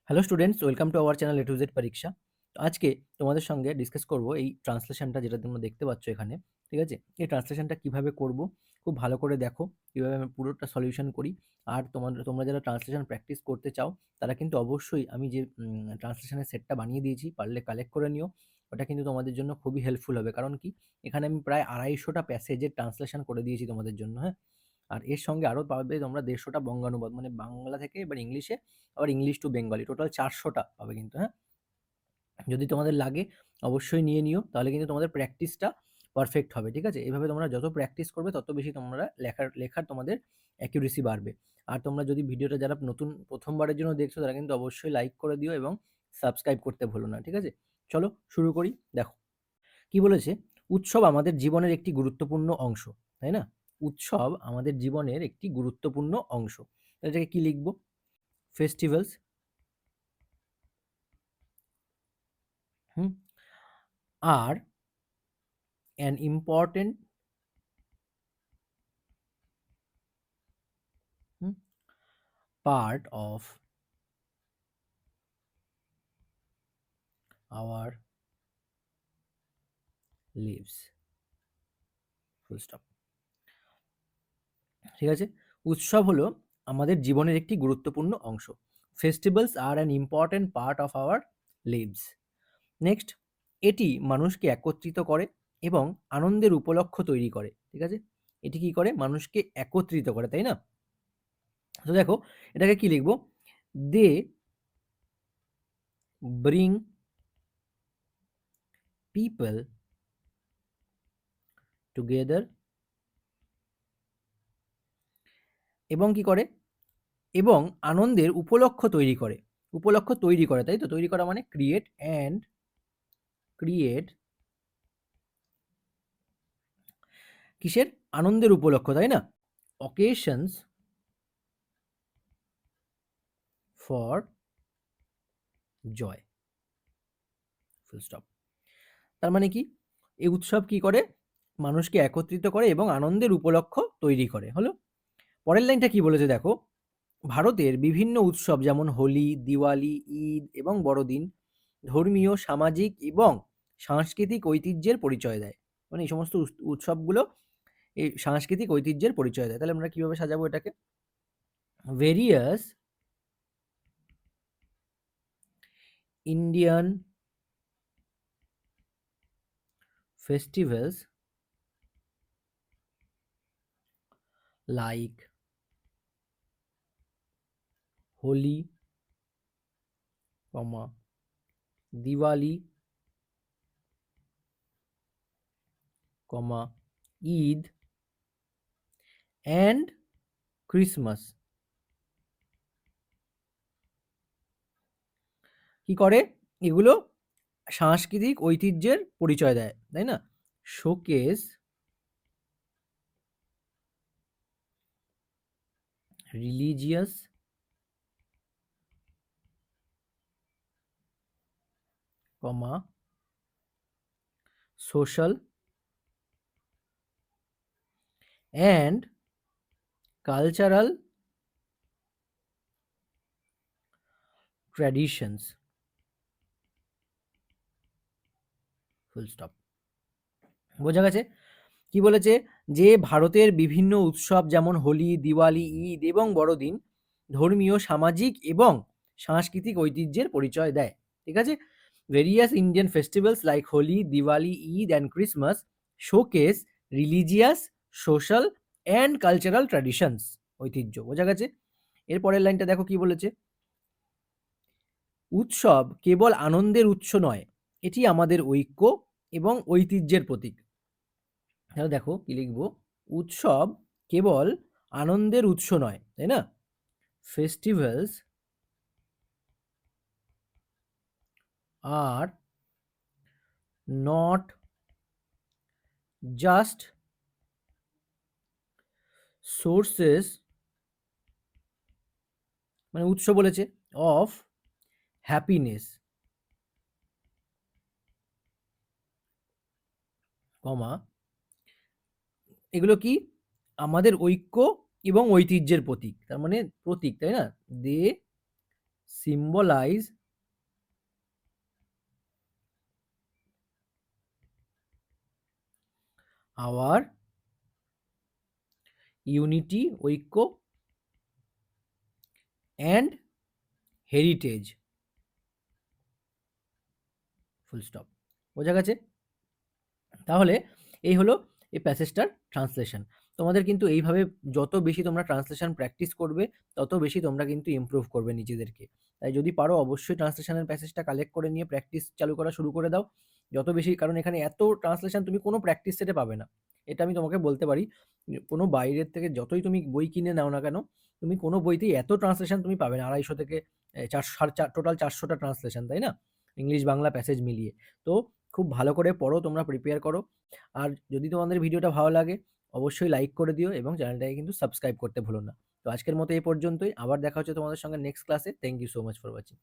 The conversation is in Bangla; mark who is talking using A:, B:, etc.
A: Hello students, welcome to our channel A to Z পরীক্ষা। তো আজকে তোমাদের সঙ্গে ডিসকাস করব এই ট্রান্সলেশনটা, যেটা তোমরা দেখতে পাচ্ছ এখানে। ঠিক আছে, এই ট্রান্সলেশনটা কিভাবে করব খুব ভালো করে দেখো, কিভাবে আমি পুরোটা সলিউশন করি। আর তোমরা যারা ট্রান্সলেশন প্র্যাকটিস করতে চাও তারা কিন্তু অবশ্যই আমি যে ট্রান্সলেশনের সেটটা বানিয়ে দিয়েছি, পারলে কালেক্ট করে নিও। ওটা কিন্তু তোমাদের জন্য খুবই হেল্পফুল হবে, কারণ কি এখানে আমি প্রায় 250টা প্যাসেজের ট্রান্সলেশন করে দিয়েছি তোমাদের জন্য। হ্যাঁ, আর এর সঙ্গে আরও পাবে তোমরা 150টা বঙ্গানুবাদ, মানে বাংলা থেকে এবার ইংলিশে, আবার ইংলিশ টু বেঙ্গলি, টোটাল 400টা পাবে কিন্তু। হ্যাঁ, যদি তোমাদের লাগে অবশ্যই নিয়ে নিও, তাহলে কিন্তু তোমাদের প্র্যাকটিসটা পারফেক্ট হবে। ঠিক আছে, এভাবে তোমরা যত প্র্যাকটিস করবে তত বেশি তোমরা লেখার তোমাদের অ্যাকিউরেসি বাড়বে। আর তোমরা যদি ভিডিওটা যারা নতুন প্রথমবারের জন্য দেখছো তারা কিন্তু অবশ্যই লাইক করে দিও এবং সাবস্ক্রাইব করতে ভুলো না। ঠিক আছে, চলো শুরু করি। দেখো কি বলেছে, উৎসব আমাদের জীবনের একটি গুরুত্বপূর্ণ অংশ, তাই না? উৎসব আমাদের জীবনের একটি গুরুত্বপূর্ণ অংশ। এটাকে কি লিখবো? Festivals are an important part of our lives, full stop। ঠিক আছে, উৎসব হলো আমাদের জীবনের একটি গুরুত্বপূর্ণ অংশ। Festivals are an important part of our lives. Next, এটি মানুষকে একত্রিত করে এবং আনন্দের উপলক্ষ তৈরি করে। ঠিক আছে, এটি কি করে? মানুষকে একত্রিত করে, তাই না? তো দেখো এটাকে কি লিখবো? দে ব্রিং পিপল টুগেদার, এবং কি করে? এবং আনন্দের উপলক্ষ তৈরি করে। উপলক্ষ তৈরি করে, তাই তো? তৈরি করা মানে ক্রিয়েট কিসের? আনন্দের উপলক্ষ, তাই না? Occasions for joy, full stop. তার মানে কি, এই উৎসব কি করে? মানুষকে একত্রিত করে এবং আনন্দের উপলক্ষ তৈরি করে। হলো। পরের লাইনটা কি বলেছে দেখো, ভারতের বিভিন্ন উৎসব যেমন হোলি, দিওয়ালি, ঈদ এবং বড়দিন ধর্মীয়, সামাজিক এবং সাংস্কৃতিক ঐতিহ্যের পরিচয় দেয়। মানে এই সমস্ত উৎসবগুলো এই সাংস্কৃতিক ঐতিহ্যের পরিচয় দেয়। তাহলে আমরা কিভাবে সাজাবো এটাকে? Various Indian festivals like Holi, Diwali, Eid and Christmas কি করে? এগুলো সাংস্কৃতিক ঐতিহ্যের পরিচয় দেয়, তাই না? Showcase religious, social and cultural traditions, full stop. বোঝা গেছে? কি বলেছে? যে ভারতের বিভিন্ন উৎসব যেমন হোলি, দিওয়ালি, ঈদ এবং বড়দিন ধর্মীয়, সামাজিক এবং সাংস্কৃতিক ঐতিহ্যের পরিচয় দেয়। ঠিক আছে, various Indian festivals like Holi, Diwali, Eid and Christmas showcase religious, social and cultural traditions, ঐতিহ্য। বোঝা গেছে? এর পরের লাইনটা দেখো কি বলেছে, উৎসব কেবল আনন্দের উৎস নয়, এটি আমাদের ঐক্য এবং ঐতিহ্যের প্রতীক। তাহলে দেখো কি লিখবো, উৎসব কেবল আনন্দের উৎস নয়, তাই না? Festivals are not just sources, মানে উৎস বলেছে, অফ হ্যাপিনেস, কমা, এগুলো কি? আমাদের ঐক্য এবং ঐতিহ্যের প্রতীক। তার মানে প্রতীক, তাই না? দে symbolize our unity, ঐক্য and heritage, ফুল স্টপ। বোঝা গেছে? তাহলে এই হলো এই প্যাসেজটার ট্রান্সলেশন। তোমাদের কিন্তু এইভাবে যত বেশি তোমরা ট্রান্সলেশন প্র্যাকটিস করবে, তত বেশি তোমরা কিন্তু ইমপ্রুভ করবে নিজেদেরকে। তাই যদি পারো অবশ্যই ট্রান্সলেশনের প্যাসেজটা কালেক্ট করে নিয়ে প্র্যাকটিস চালু করা শুরু করে দাও। যত বেশি, কারণ এখানে এত ট্রান্সলেশন তুমি কোনো প্র্যাকটিস সেটে পাবে না। এটা আমি তোমাকে বলতে পারি। কোনো বাইরের থেকে যতই তুমি বই কিনে নাও না কেন, তুমি কোনো বইতেই এত ট্রান্সলেশন তুমি পাবে না। ২৫০ থেকে ৪০০ টোটাল ৪০০টা ট্রান্সলেশন, তাই না? ইংলিশ বাংলা প্যাসেজ মিলিয়ে। তো খুব ভালো করে পড়ো, তোমরা প্রিপেয়ার করো। আর যদি তোমাদের ভিডিওটা ভালো লাগে অবশ্যই লাইক করে দিও এবং চ্যানেলটাকে কিন্তু সাবস্ক্রাইব করতে ভুলো না। তো আজকের মতো এই পর্যন্তই। আবার দেখা হচ্ছে তোমাদের সঙ্গে নেক্সট ক্লাসে। Thank you so much for watching.